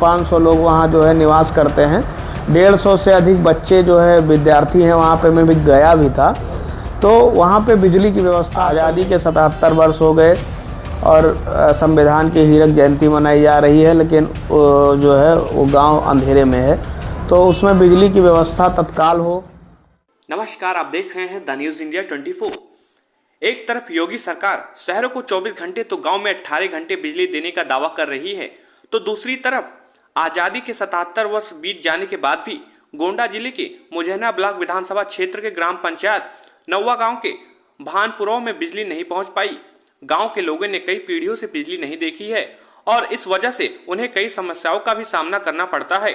500 लोग वहाँ जो है निवास करते हैं। 150 से अधिक बच्चे जो है विद्यार्थी हैं वहाँ पे। मैं भी गया भी था, तो वहाँ पे बिजली की व्यवस्था, आज़ादी के 77 वर्ष हो गए और संविधान की हीरक जयंती मनाई जा रही है, लेकिन जो है वो गांव अंधेरे में है, तो उसमें बिजली की व्यवस्था तत्काल हो। नमस्कार, आप देख रहे हैं द न्यूज़ इंडिया 24। एक तरफ योगी सरकार शहरों को 24 घंटे तो गांव में 18 घंटे बिजली देने का दावा कर रही है, तो दूसरी तरफ आज़ादी के 77 वर्ष बीत जाने के बाद भी गोंडा जिले के मुजैना ब्लॉक विधानसभा क्षेत्र के ग्राम पंचायत नौवा गांव के भानपुरों में बिजली नहीं पहुंच पाई। गांव के लोगों ने कई पीढ़ियों से बिजली नहीं देखी है और इस वजह से उन्हें कई समस्याओं का भी सामना करना पड़ता है।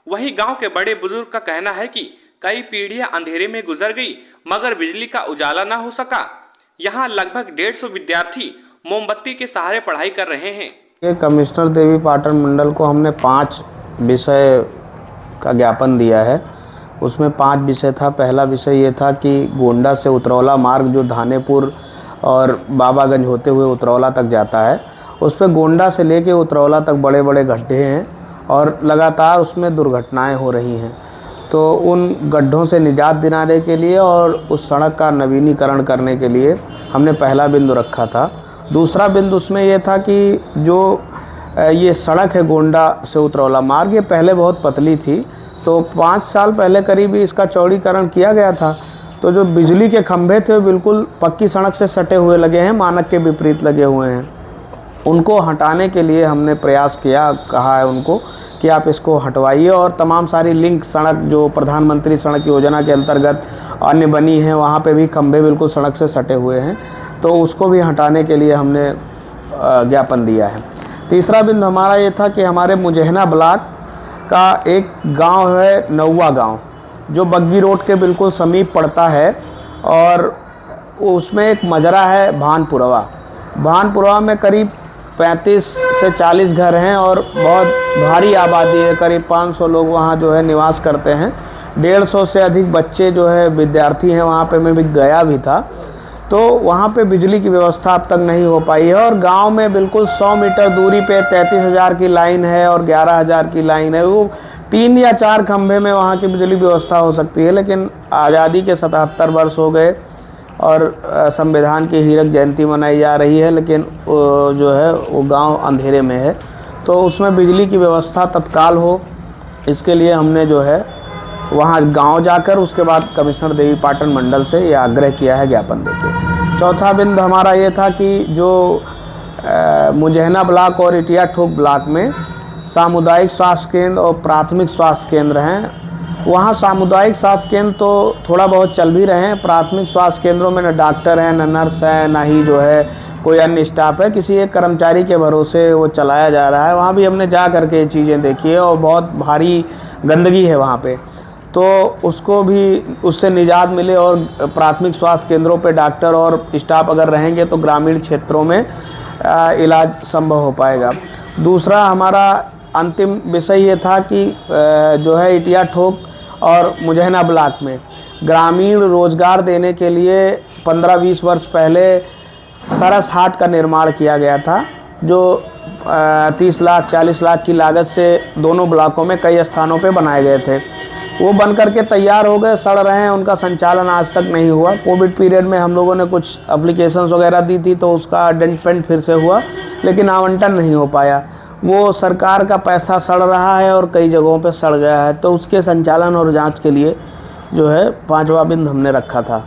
वहीं गांव के बड़े बुजुर्ग का कहना है कि कई पीढ़ियां अंधेरे में गुजर गई मगर बिजली का उजाला ना हो सका। यहां लगभग 150 विद्यार्थी मोमबत्ती के सहारे पढ़ाई कर रहे हैं। ये कमिश्नर देवी पाटन मंडल को हमने 5 विषय का ज्ञापन दिया है। उसमें 5 विषय था। पहला विषय ये था कि गोंडा से उतरौला मार्ग जो धानेपुर और बाबागंज होते हुए उतरौला तक जाता है, उस पर गोंडा से लेके उतरौला तक बड़े बड़े गड्ढे हैं और लगातार उसमें दुर्घटनाएं हो रही हैं। तो उन गड्ढों से निजात दिलाने के लिए और उस सड़क का नवीनीकरण करने के लिए हमने पहला बिंदु रखा था। दूसरा बिंदु उसमें यह था कि जो ये सड़क है गोंडा से उतरौला मार्ग, ये पहले बहुत पतली थी, तो 5 साल पहले करीब ही इसका चौड़ीकरण किया गया था। तो जो बिजली के खंभे थे बिल्कुल पक्की सड़क से सटे हुए लगे हैं, मानक के विपरीत लगे हुए हैं। उनको हटाने के लिए हमने प्रयास किया, कहा है उनको कि आप इसको हटवाइए और तमाम सारी लिंक सड़क जो प्रधानमंत्री सड़क योजना के अंतर्गत अन्य बनी हैं वहाँ पे भी खंभे बिल्कुल सड़क से सटे हुए हैं, तो उसको भी हटाने के लिए हमने ज्ञापन दिया है। तीसरा बिंदु हमारा ये था कि हमारे मुजैना ब्लॉक का एक गांव है नौवा गांव, जो बग्गी रोड के बिल्कुल समीप पड़ता है और उसमें एक मजरा है भानपुरवा में करीब 35 से 40 घर हैं और बहुत भारी आबादी है। करीब 500 लोग वहाँ जो है निवास करते हैं। 150 से अधिक बच्चे जो है विद्यार्थी हैं वहाँ पे। मैं भी गया भी था, तो वहाँ पे बिजली की व्यवस्था अब तक नहीं हो पाई है और गांव में बिल्कुल 100 मीटर दूरी पे 33,000 की लाइन है और 11,000 की लाइन है। वो 3 या 4 खंभे में वहाँ की बिजली व्यवस्था हो सकती है, लेकिन आज़ादी के 77 वर्ष हो गए और संविधान की हीरक जयंती मनाई जा रही है, लेकिन जो है वो गांव अंधेरे में है, तो उसमें बिजली की व्यवस्था तत्काल हो, इसके लिए हमने जो है वहाँ गांव जाकर उसके बाद कमिश्नर देवी पाटन मंडल से ये आग्रह किया है ज्ञापन देके। चौथा बिंदु हमारा ये था कि जो मुजैना ब्लॉक और इटिया ठोक ब्लॉक में सामुदायिक स्वास्थ्य केंद्र और प्राथमिक स्वास्थ्य केंद्र हैं, वहाँ सामुदायिक स्वास्थ्य केंद्र तो थोड़ा बहुत चल भी रहे हैं। प्राथमिक स्वास्थ्य केंद्रों में न डॉक्टर हैं, न नर्स है, ना ही जो है कोई अन्य स्टाफ है, किसी एक कर्मचारी के भरोसे वो चलाया जा रहा है। वहाँ भी हमने जा करके ये चीज़ें देखी है और बहुत भारी गंदगी है वहाँ पे, तो उसको भी उससे निजात मिले और प्राथमिक स्वास्थ्य केंद्रों पे डॉक्टर और स्टाफ अगर रहेंगे तो ग्रामीण क्षेत्रों में इलाज संभव हो पाएगा। दूसरा हमारा अंतिम विषय ये था कि जो है इटिया ठोक और मुजैना ब्लॉक में ग्रामीण रोजगार देने के लिए 15-20 वर्ष पहले सरस हाट का निर्माण किया गया था, जो 30 लाख 40 लाख की लागत से दोनों ब्लॉकों में कई स्थानों पे बनाए गए थे। वो बन करके तैयार हो गए, सड़ रहे हैं, उनका संचालन आज तक नहीं हुआ। कोविड पीरियड में हम लोगों ने कुछ एप्लीकेशंस वगैरह दी थी तो उसका डेवलपमेंट फिर से हुआ, लेकिन आवंटन नहीं हो पाया। वो सरकार का पैसा सड़ रहा है और कई जगहों पे सड़ गया है, तो उसके संचालन और जांच के लिए जो है 5वां बिंदु हमने रखा था।